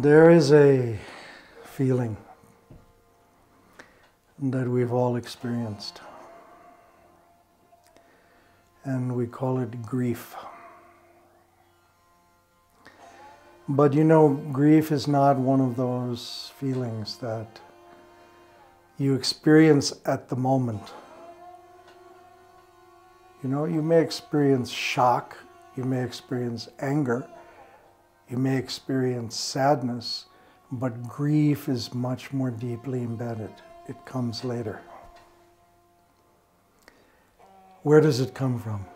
There is a feeling that we've all experienced, and we call it grief. But you know, grief is not one of those feelings that you experience at the moment. You know, you may experience shock, you may experience anger, you may experience sadness, but grief is much more deeply embedded. It comes later. Where does it come from?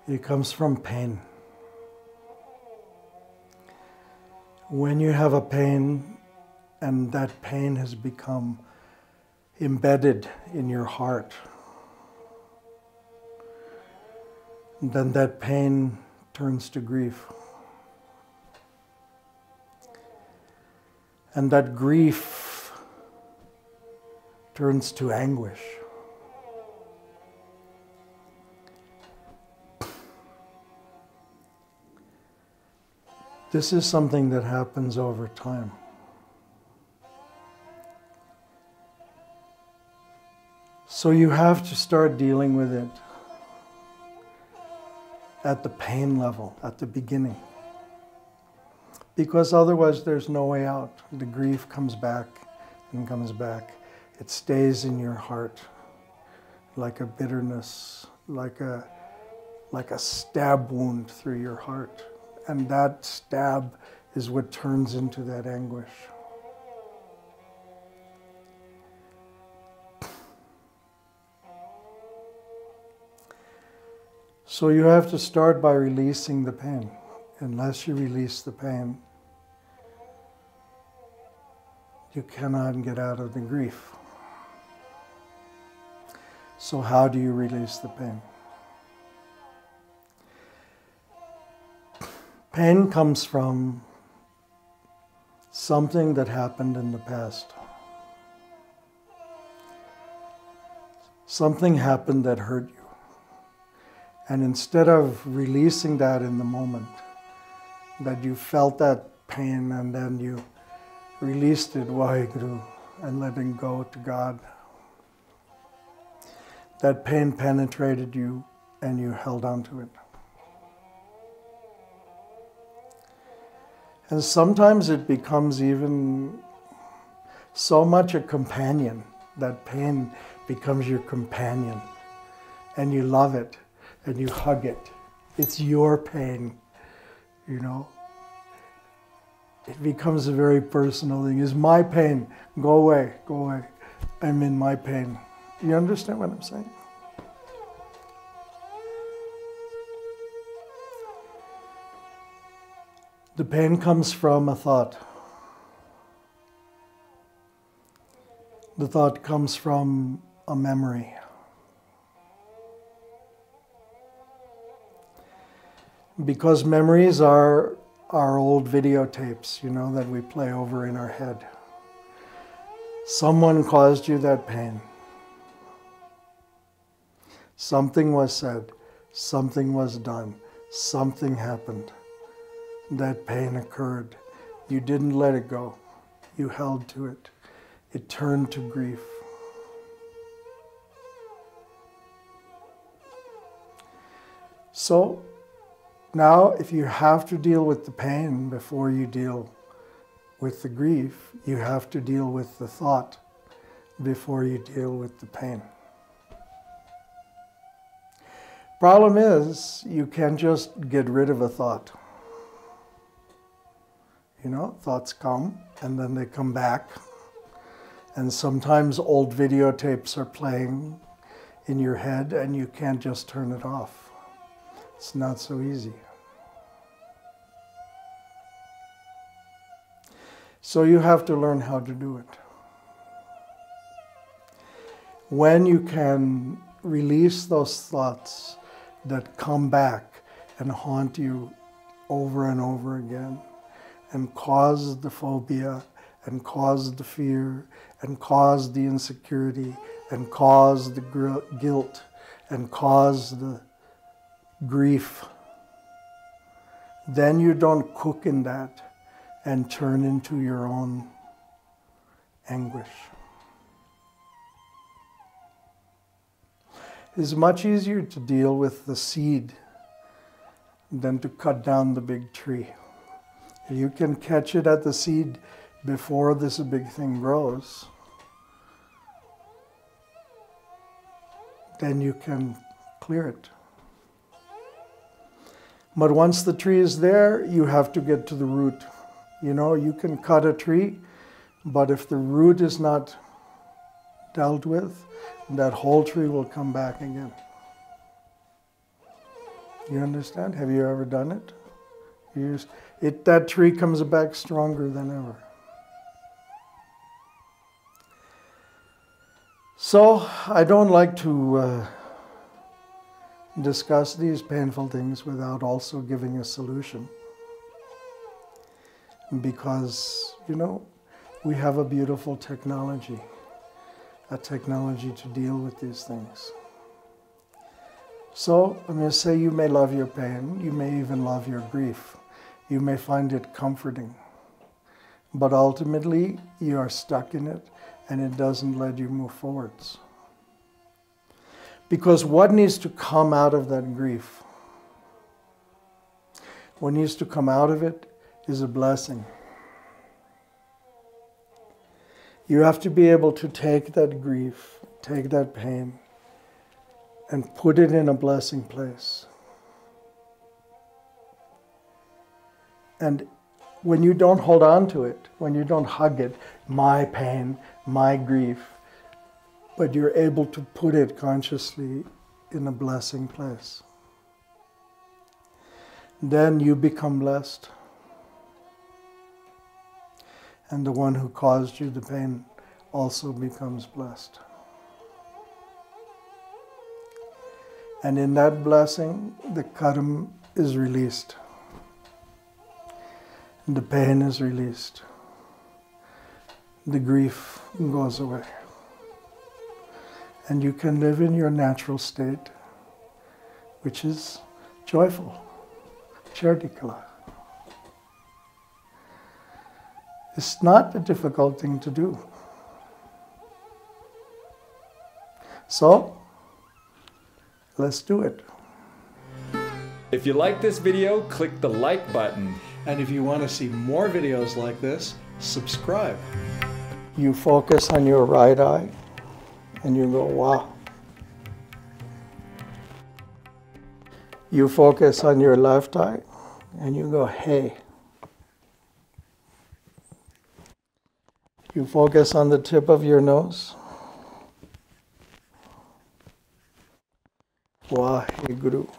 It comes from pain. When you have a pain and that pain has become embedded in your heart, then that pain turns to grief. And that grief turns to anguish. This is something that happens over time. So you have to start dealing with it at the pain level, at the beginning. Because otherwise there's no way out. The grief comes back and comes back. It stays in your heart like a bitterness, like a stab wound through your heart. And that stab is what turns into that anguish. So you have to start by releasing the pain. Unless you release the pain, you cannot get out of the grief. So how do you release the pain? Pain comes from something that happened in the past. Something happened that hurt you. And instead of releasing that in the moment, that you felt that pain and then you released it, Vaheguru, and let it go to God. That pain penetrated you and you held on to it. And sometimes it becomes even so much a companion. That pain becomes your companion. And you love it and you hug it. It's your pain, you know. It becomes a very personal thing. It's my pain. Go away, go away. I'm in my pain. You understand what I'm saying? The pain comes from a thought. The thought comes from a memory. Because memories are our old videotapes, you know, that we play over in our head. Someone caused you that pain. Something was said, something was done, something happened. That pain occurred. You didn't let it go. You held to it. It turned to grief. So now, if you have to deal with the pain before you deal with the grief, you have to deal with the thought before you deal with the pain. Problem is, you can't just get rid of a thought. You know, thoughts come and then they come back. And sometimes old videotapes are playing in your head and you can't just turn it off. It's not so easy. So you have to learn how to do it. When you can release those thoughts that come back and haunt you over and over again, and cause the phobia, and cause the fear, and cause the insecurity, and cause the guilt, and cause the grief, then you don't cook in that and turn into your own anguish. It's much easier to deal with the seed than to cut down the big tree. If you can catch it at the seed before this big thing grows, then you can clear it. But once the tree is there, you have to get to the root. You know, you can cut a tree, but if the root is not dealt with, that whole tree will come back again. You understand? Have you ever done it? That tree comes back stronger than ever. So I don't like to discuss these painful things without also giving a solution. Because, you know, we have a beautiful technology, a technology to deal with these things. So I'm going to say you may love your pain, you may even love your grief, you may find it comforting, but ultimately you are stuck in it and it doesn't let you move forwards. Because what needs to come out of that grief? What needs to come out of it is a blessing. You have to be able to take that grief, take that pain, and put it in a blessing place. And when you don't hold on to it, when you don't hug it, my pain, my grief, but you're able to put it consciously in a blessing place, then you become blessed. And the one who caused you the pain also becomes blessed. And in that blessing, the karma is released. The pain is released. The grief goes away. And you can live in your natural state, which is joyful, Chardikala. It's not a difficult thing to do. So, let's do it. If you like this video, click the like button. And if you want to see more videos like this, subscribe. You focus on your right eye and you go, wow. You focus on your left eye and you go, hey. You focus on the tip of your nose. Waheguru.